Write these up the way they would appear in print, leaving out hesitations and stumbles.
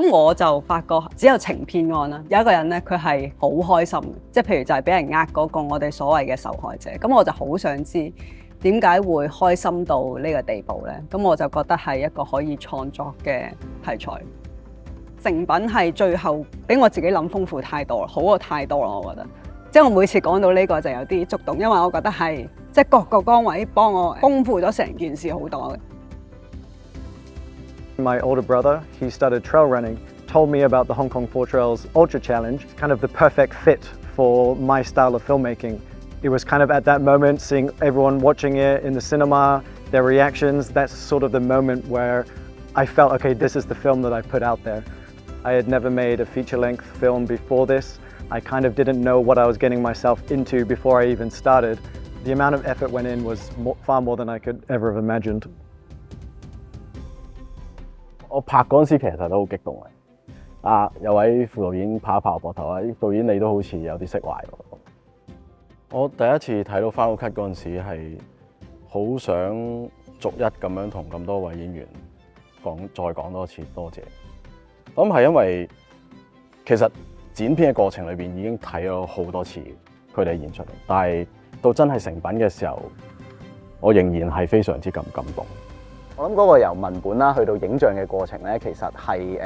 咁我就發覺只有情騙案啦，有一個人咧佢係好開心嘅，即係譬如就係俾人呃嗰個我哋所謂嘅受害者。咁我就好想知點解會開心到呢個地步咧？咁我就覺得係一個可以創作嘅題材。成品係最後俾我自己諗豐富太多啦，好過太多啦，我覺得。即係我每次講到呢個就有啲觸動，因為我覺得係即係各個崗位幫我豐富咗成件事好多嘅。My older brother, he started trail running, told me about the Hong Kong 4 Trails Ultra Challenge, kind of the perfect fit for my style of filmmaking. It was kind of at that moment, seeing everyone watching it in the cinema, their reactions, that's sort of the moment where I felt, okay, this is the film that I put out there. I had never made a feature-length film before this. I kind of didn't know what I was getting myself into before I even started. The amount of effort went in was far more than I could ever have imagined. 我拍嗰陣時其實都好激動嘅，有位副導演拍一拍我膊頭，導演你都好似有啲釋懷喎。我第一次睇到 Final Cut 嗰陣時係好想逐一咁樣同咁多位演員再講多次多謝。我諗係因為其實剪片嘅過程裏邊已經睇咗好多次佢哋演出，但係到真係成品嘅時候，我仍然係非常之感動。我諗嗰個由文本啦去到影像嘅過程咧，其實係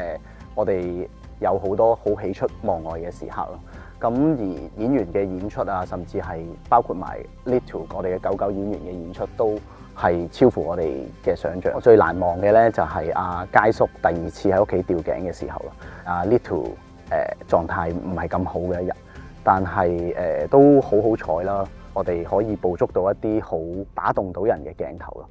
我哋有好多好喜出望外嘅時刻咯。咁而演員嘅演出啊，甚至係包括埋 Little 我哋嘅99演員嘅演出，都係超乎我哋嘅想像。我最難忘嘅咧就係佳叔第2次喺屋企吊頸嘅時候啦。Little 狀態唔係咁好嘅一日，但係都好好彩啦，我哋可以捕捉到一啲好打動到人嘅鏡頭咯。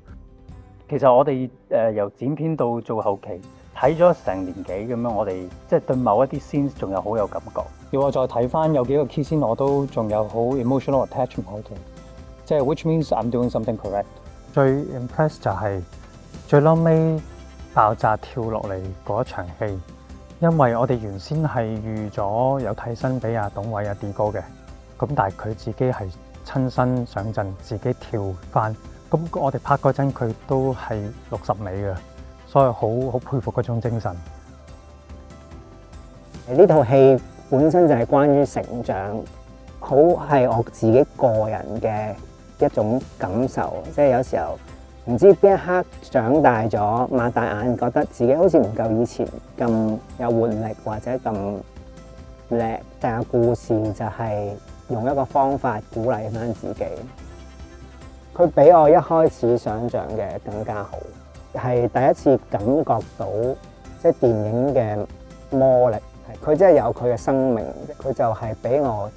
其實我哋由剪片到做後期睇咗成年幾咁樣，我哋即係對某一啲 scene 仲有好有感覺。要我再睇翻有幾個 key scene，我都仲有好 emotional attachment 喺度，即係 which means I'm doing something correct。最 impress 就係最嬲尾爆炸跳落嚟嗰場戲，因為我哋原先係預咗有替身俾阿董偉阿 D 哥嘅，咁但係佢自己係親身上陣，自己跳翻。咁我哋拍嗰陣佢都係60尾嘅，所以好佩服嗰種精神。呢套戲本身就係關於成長，好係我自己個人嘅一種感受。即係有時候唔知邊一刻長大咗，擘大眼覺得自己好似唔夠以前咁有活力或者咁叻，但係故事就係用一個方法鼓勵返自己。佢比我一開始想像嘅更加好，係第一次感覺到即係電影嘅魔力。佢真係有佢嘅生命，佢就係比我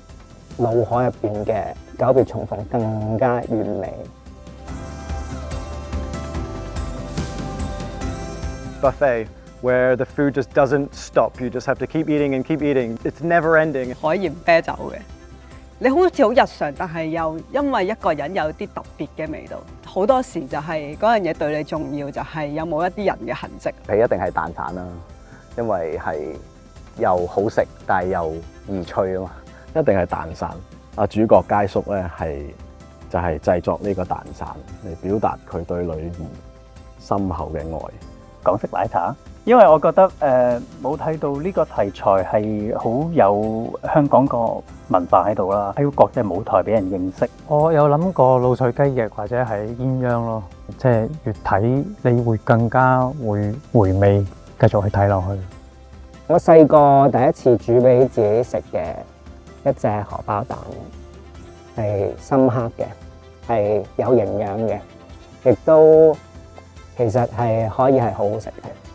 腦海入邊嘅久別重逢更加完美。Buffet, where the food just doesn't stop. You just have to keep eating and keep eating. It's never ending. 海鹽啤酒嘅，你好似好日常，但係又因為一個人有啲特別嘅味道。好多時就係嗰樣嘢對你重要，就係有冇一啲人嘅痕跡。皮一定係蛋散啦，因為係又好食，但係又易脆啊嘛。一定係蛋散。主角佳叔咧就係製作呢個蛋散嚟表達佢對女兒深厚嘅愛。港式奶茶，因為我覺得冇睇到呢個題材係好有香港個文化喺度啦，喺個國際舞台俾人認識。我有諗過滷水雞翼或者係鴛鴦咯，即係越睇你會更加會回味，繼續去睇落去。我細個第一次煮俾自己食嘅一隻荷包蛋，係深刻嘅，係有營養嘅，亦都其實係可以係好好食嘅。